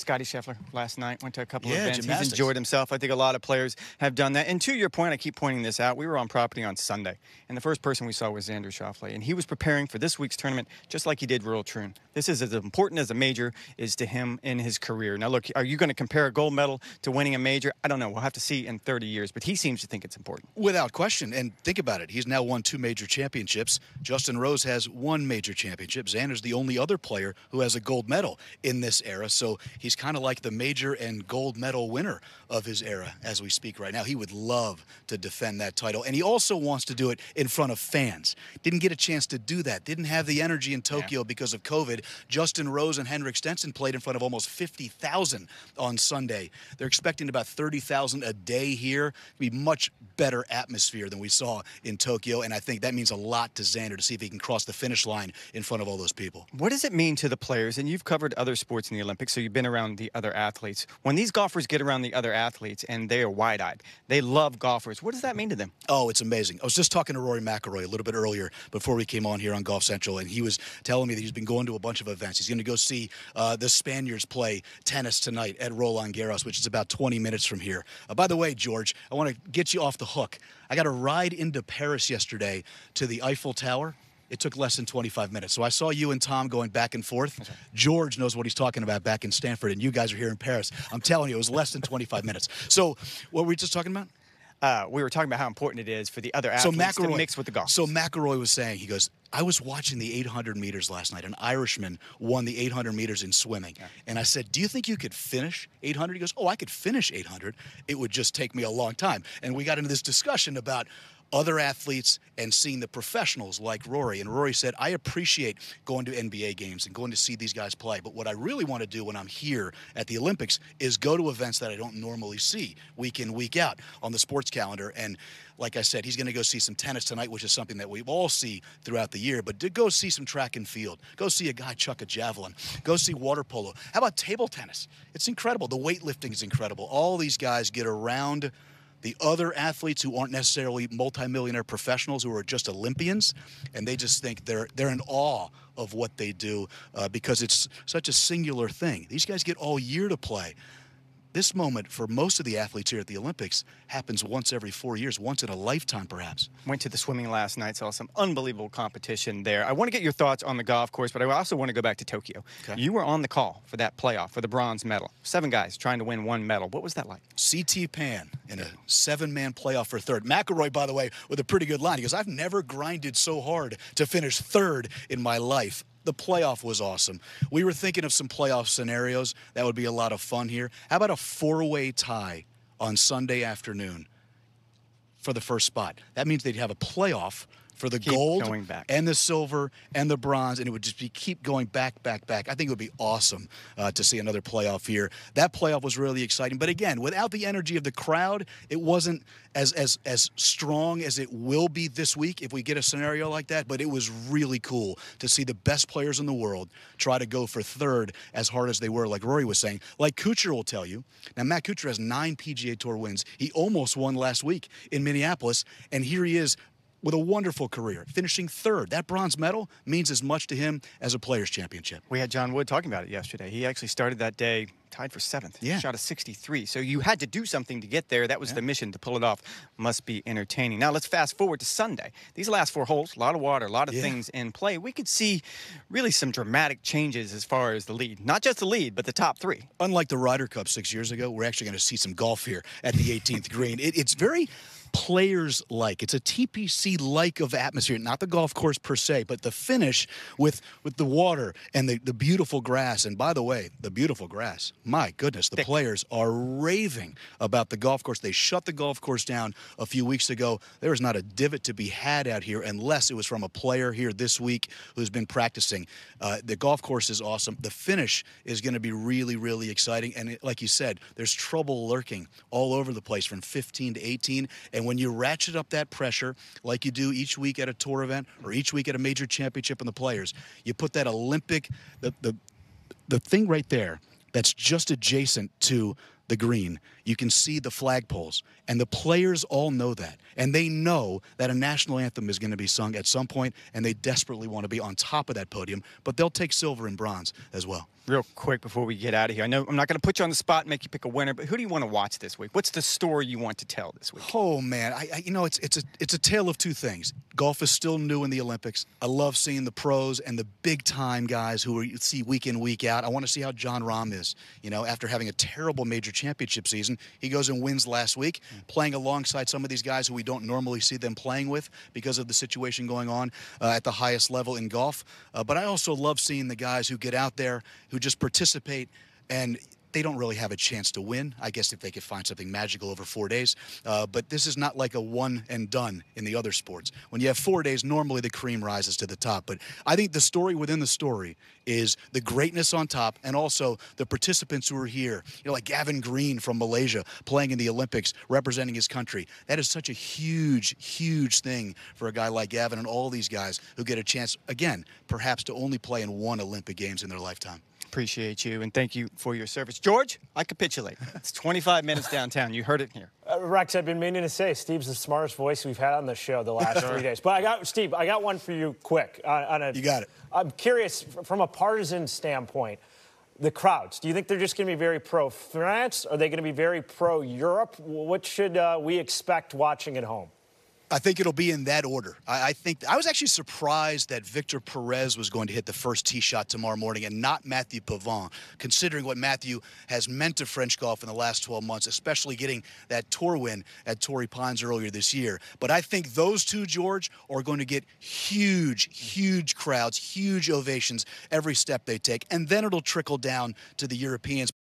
Scotty Scheffler last night went to a couple of events. Gymnastics. He's enjoyed himself. I think a lot of players have done that. And to your point, I keep pointing this out. We were on property on Sunday, and the first person we saw was Xander Schauffele, and he was preparing for this week's tournament just like he did Royal Troon. This is as important as a major is to him in his career. Now, look, are you going to compare a gold medal to winning a major? I don't know. We'll have to see in 30 years, but he seems to think it's important. Without question. And think about it. He's now won 2 major championships. Justin Rose has 1 major championship. Xander's the only other player who has a gold medal in this era. So he's kind of like the major and gold medal winner of his era as we speak right now. He would love to defend that title. And he also wants to do it in front of fans. Didn't get a chance to do that. Didn't have the energy in Tokyo because of COVID. Justin Rose and Henrik Stenson played in front of almost 50,000 on Sunday. They're expecting about 30,000 a day here. It'll be much better atmosphere than we saw in Tokyo. And I think that means a lot to Xander to see if he can cross the finish line in front of all those people. What does it mean to the players? And you've covered other sports in the Olympics, so you've been around the other athletes. When these golfers get around the other athletes and they are wide-eyed, they love golfers. What does that mean to them? Oh, it's amazing. I was just talking to Rory McIlroy a little bit earlier before we came on here on Golf Central, and he was telling me that he's been going to a bunch of events. He's going to go see the Spaniards play tennis tonight at Roland Garros, which is about 20 minutes from here. By the way, George, I want to get you off the hook. I got a ride into Paris yesterday to the Eiffel Tower. It took less than 25 minutes. So I saw you and Tom going back and forth. Right. George knows what he's talking about back in Stanford, and you guys are here in Paris. I'm telling you, it was less than 25 minutes. So what were we just talking about? We were talking about how important it is for the other athletes to mix with the golf. So McIlroy was saying, he goes, I was watching the 800 meters last night. An Irishman won the 800 meters in swimming. Yeah. And I said, do you think you could finish 800? He goes, oh, I could finish 800. It would just take me a long time. And we got into this discussion about other athletes and seeing the professionals like Rory. And Rory said, I appreciate going to NBA games and going to see these guys play. But what I really want to do when I'm here at the Olympics is go to events that I don't normally see week in, week out on the sports calendar. And like I said, he's going to go see some tennis tonight, which is something that we all see throughout the year. But to go see some track and field, go see a guy chuck a javelin, go see water polo. How about table tennis? It's incredible. The weightlifting is incredible. All these guys get around the other athletes who aren't necessarily multimillionaire professionals, who are just Olympians, and they just think they're in awe of what they do because it's such a singular thing. These guys get all year to play. This moment, for most of the athletes here at the Olympics, happens once every 4 years, once in a lifetime, perhaps. Went to the swimming last night, saw some unbelievable competition there. I want to get your thoughts on the golf course, but I also want to go back to Tokyo. Okay. You were on the call for that playoff, for the bronze medal. 7 guys trying to win 1 medal. What was that like? C.T. Pan in a 7-man playoff for third. McIlroy, by the way, with a pretty good line. He goes, I've never grinded so hard to finish third in my life. The playoff was awesome. We were thinking of some playoff scenarios. That would be a lot of fun here. How about a 4-way tie on Sunday afternoon for the first spot? That means they'd have a playoff for the gold and the silver and the bronze, and it would just be keep going back. I think it would be awesome to see another playoff here. That playoff was really exciting, but again, without the energy of the crowd, it wasn't as strong as it will be this week if we get a scenario like that, but it was really cool to see the best players in the world try to go for third as hard as they were, like Rory was saying. Like Kuchar will tell you. Now, Matt Kuchar has 9 PGA Tour wins. He almost won last week in Minneapolis, and here he is with a wonderful career, finishing third. That bronze medal means as much to him as a Players' Championship. We had John Wood talking about it yesterday. He actually started that day tied for 7th. Yeah. Shot a 63. So you had to do something to get there. That was the mission. To pull it off must be entertaining. Now let's fast forward to Sunday. These last 4 holes, a lot of water, a lot of things in play. We could see really some dramatic changes as far as the lead. Not just the lead, but the top 3. Unlike the Ryder Cup 6 years ago, we're actually going to see some golf here at the 18th green. It's very Players-like. It's a TPC-like of atmosphere, not the golf course per se, but the finish with the water and the beautiful grass. And by the way, the beautiful grass, my goodness, the players are raving about the golf course. They shut the golf course down a few weeks ago. There is not a divot to be had out here unless it was from a player here this week who's been practicing. The golf course is awesome. The finish is going to be really, really exciting. And like you said, there's trouble lurking all over the place from 15 to 18. And when you ratchet up that pressure, like you do each week at a tour event or each week at a major championship in the Players, you put that Olympic, the thing right there that's just adjacent to the green, you can see the flagpoles. And the players all know that. And they know that a national anthem is going to be sung at some point, and they desperately want to be on top of that podium. But they'll take silver and bronze as well. Real quick before we get out of here, I know I'm not going to put you on the spot and make you pick a winner, but who do you want to watch this week? What's the story you want to tell this week? Oh man, it's a tale of two things. Golf is still new in the Olympics. I love seeing the pros and the big time guys who you see week in, week out. I want to see how John Rahm is. After having a terrible major championship season, he goes and wins last week, playing alongside some of these guys who we don't normally see them playing with because of the situation going on at the highest level in golf. But I also love seeing the guys who get out there, who just participate, and they don't really have a chance to win, I guess, if they could find something magical over 4 days. But this is not like a one and done in the other sports. When you have 4 days, normally the cream rises to the top. But I think the story within the story is the greatness on top, and also the participants who are here. Like Gavin Green from Malaysia playing in the Olympics, representing his country. That is such a huge, huge thing for a guy like Gavin and all these guys who get a chance, again, perhaps to only play in one Olympic Games in their lifetime. Appreciate you, and thank you for your service. George, I capitulate. It's 25 minutes downtown. You heard it here. Rex, I've been meaning to say, Steve's the smartest voice we've had on the show the last 3 days. But I got one for you quick. You got it. I'm curious, from a partisan standpoint, the crowds, do you think they're just going to be very pro-France? Are they going to be very pro-Europe? What should we expect watching at home? I think it'll be in that order. I was actually surprised that Victor Perez was going to hit the first tee shot tomorrow morning and not Matthew Pavon, considering what Matthew has meant to French golf in the last 12 months, especially getting that tour win at Torrey Pines earlier this year. But I think those two, George, are going to get huge, huge crowds, huge ovations every step they take, and then it'll trickle down to the Europeans.